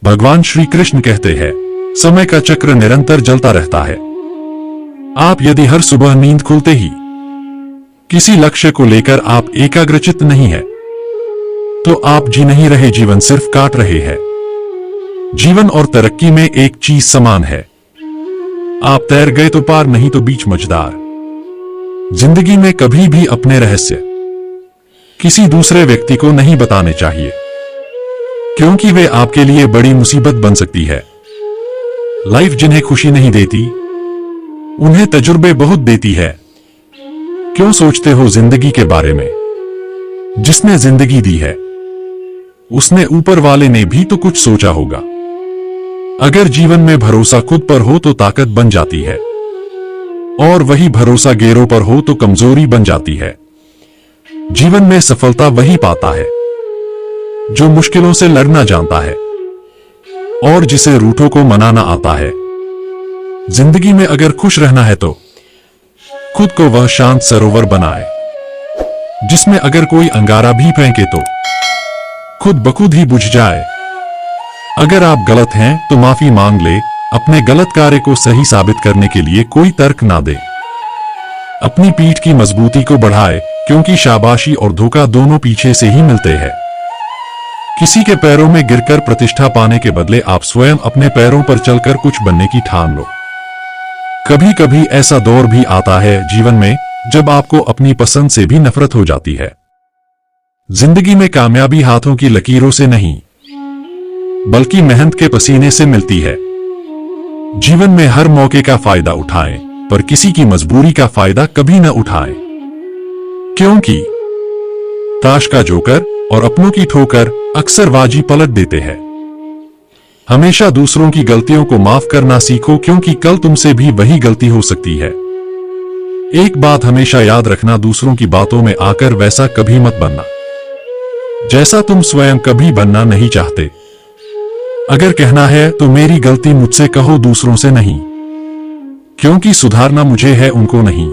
भगवान श्री कृष्ण कहते हैं, समय का चक्र निरंतर चलता रहता है। आप यदि हर सुबह नींद खुलते ही किसी लक्ष्य को लेकर आप एकाग्रचित्त नहीं है, तो आप जी नहीं रहे, जीवन सिर्फ काट रहे हैं। जीवन और तरक्की में एक चीज समान है, आप तैर गए तो पार, नहीं तो बीच मझदार। जिंदगी में कभी भी अपने रहस्य किसी दूसरे व्यक्ति को नहीं बताने चाहिए, क्योंकि वे आपके लिए बड़ी मुसीबत बन सकती है। लाइफ जिन्हें खुशी नहीं देती, उन्हें तजुर्बे बहुत देती है। क्यों सोचते हो जिंदगी के बारे में? जिसने जिंदगी दी है, उसने ऊपर वाले ने भी तो कुछ सोचा होगा। अगर जीवन में भरोसा खुद पर हो तो ताकत बन जाती है, और वही भरोसा गैरों पर हो तो कमजोरी बन जाती है। जीवन में सफलता वही पाता है जो मुश्किलों से लड़ना जानता है और जिसे रूठों को मनाना आता है। जिंदगी में अगर खुश रहना है तो खुद को वह शांत सरोवर बनाए, जिसमें अगर कोई अंगारा भी फेंके तो खुद बखुद ही बुझ जाए। अगर आप गलत हैं तो माफी मांग ले, अपने गलत कार्य को सही साबित करने के लिए कोई तर्क ना दे। अपनी पीठ की मजबूती को बढ़ाए, क्योंकि शाबाशी और धोखा दोनों पीछे से ही मिलते हैं। किसी के पैरों में गिरकर प्रतिष्ठा पाने के बदले आप स्वयं अपने पैरों पर चलकर कुछ बनने की ठान लो। कभी कभी ऐसा दौर भी आता है जीवन में जब आपको अपनी पसंद से भी नफरत हो जाती है। जिंदगी में कामयाबी हाथों की लकीरों से नहीं, बल्कि मेहनत के पसीने से मिलती है। जीवन में हर मौके का फायदा उठाएं, पर किसी की मजबूरी का फायदा कभी न उठाएं, क्योंकि ताश का जोकर और अपनों की ठोकर अक्सर बाजी पलट देते हैं। हमेशा दूसरों की गलतियों को माफ करना सीखो, क्योंकि कल तुमसे भी वही गलती हो सकती है। एक बात हमेशा याद रखना, दूसरों की बातों में आकर वैसा कभी मत बनना जैसा तुम स्वयं कभी बनना नहीं चाहते। अगर कहना है तो मेरी गलती मुझसे कहो, दूसरों से नहीं, क्योंकि सुधारना मुझे है, उनको नहीं।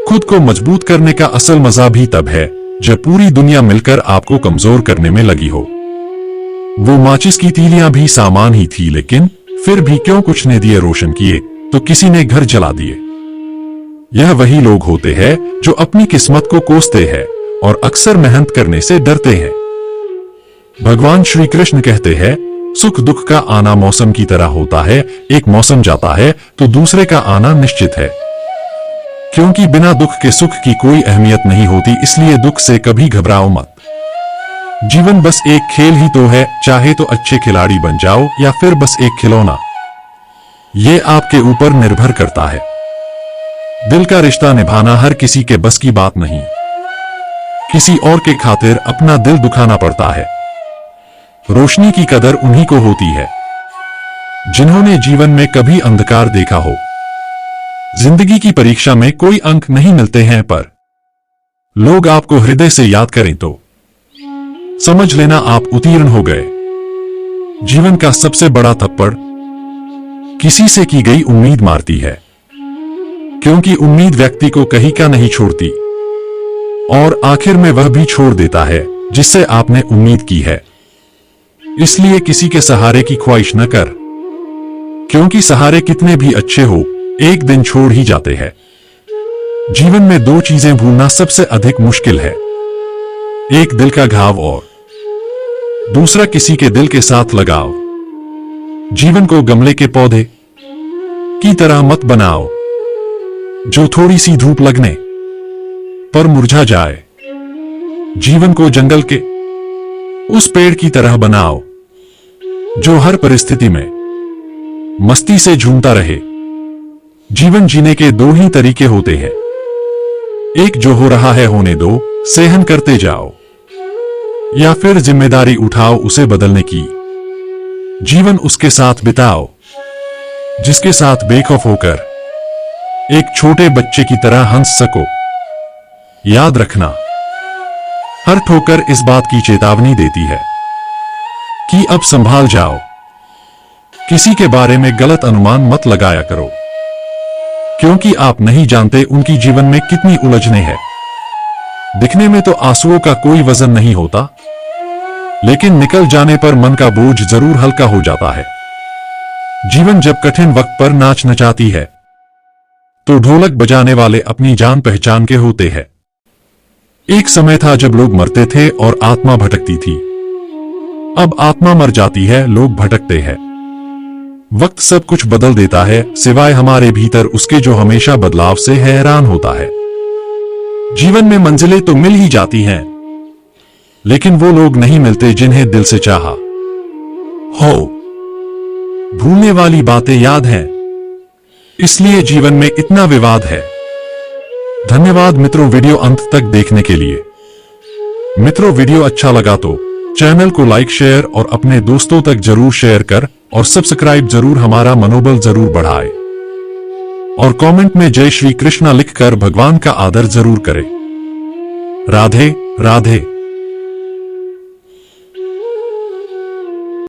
खुद को मजबूत करने का असल मजा भी तब है जब पूरी दुनिया मिलकर आपको कमजोर करने में लगी हो। वो माचिस की तीलियां भी सामान ही थी, लेकिन फिर भी क्यों कुछ ने दिए रोशन किए तो किसी ने घर जला दिए। यह वही लोग होते हैं जो अपनी किस्मत को कोसते हैं और अक्सर मेहनत करने से डरते हैं। भगवान श्री कृष्ण कहते हैं, सुख दुख का आना मौसम की तरह होता है, एक मौसम जाता है तो दूसरे का आना निश्चित है। क्योंकि बिना दुख के सुख की कोई अहमियत नहीं होती, इसलिए दुख से कभी घबराओ मत। जीवन बस एक खेल ही तो है, चाहे तो अच्छे खिलाड़ी बन जाओ या फिर बस एक खिलौना, ये आपके ऊपर निर्भर करता है। दिल का रिश्ता निभाना हर किसी के बस की बात नहीं, किसी और के खातिर अपना दिल दुखाना पड़ता है। रोशनी की कदर उन्हीं को होती है जिन्होंने जीवन में कभी अंधकार देखा हो। जिंदगी की परीक्षा में कोई अंक नहीं मिलते हैं, पर लोग आपको हृदय से याद करें तो समझ लेना आप उत्तीर्ण हो गए। जीवन का सबसे बड़ा थप्पड़ किसी से की गई उम्मीद मारती है, क्योंकि उम्मीद व्यक्ति को कहीं का नहीं छोड़ती और आखिर में वह भी छोड़ देता है जिससे आपने उम्मीद की है। इसलिए किसी के सहारे की ख्वाहिश न कर, क्योंकि सहारे कितने भी अच्छे हो एक दिन छोड़ ही जाते हैं। जीवन में दो चीजें भूलना सबसे अधिक मुश्किल है, एक दिल का घाव और दूसरा किसी के दिल के साथ लगाव। जीवन को गमले के पौधे की तरह मत बनाओ जो थोड़ी सी धूप लगने पर मुरझा जाए। जीवन को जंगल के उस पेड़ की तरह बनाओ जो हर परिस्थिति में मस्ती से झूमता रहे। जीवन जीने के दो ही तरीके होते हैं, एक जो हो रहा है होने दो, सहन करते जाओ, या फिर जिम्मेदारी उठाओ उसे बदलने की। जीवन उसके साथ बिताओ जिसके साथ बेखौफ होकर एक छोटे बच्चे की तरह हंस सको। याद रखना, हर ठोकर इस बात की चेतावनी देती है कि अब संभाल जाओ। किसी के बारे में गलत अनुमान मत लगाया करो, क्योंकि आप नहीं जानते उनकी जीवन में कितनी उलझने हैं। दिखने में तो आंसुओं का कोई वजन नहीं होता, लेकिन निकल जाने पर मन का बोझ जरूर हल्का हो जाता है। जीवन जब कठिन वक्त पर नाच नचाती है तो ढोलक बजाने वाले अपनी जान पहचान के होते हैं। एक समय था जब लोग मरते थे और आत्मा भटकती थी। अब आत्मा मर जाती है, लोग भटकते हैं। वक्त सब कुछ बदल देता है, सिवाय हमारे भीतर उसके जो हमेशा बदलाव से हैरान होता है। जीवन में मंजिलें तो मिल ही जाती हैं, लेकिन वो लोग नहीं मिलते जिन्हें दिल से चाहा हो। भूलने वाली बातें याद हैं, इसलिए जीवन में इतना विवाद है। धन्यवाद मित्रों वीडियो अंत तक देखने के लिए। मित्रों वीडियो अच्छा लगा तो चैनल को लाइक शेयर और अपने दोस्तों तक जरूर शेयर कर और सब्सक्राइब जरूर, हमारा मनोबल जरूर बढ़ाए। और कमेंट में जय श्री कृष्णा लिखकर भगवान का आदर जरूर करें। राधे राधे।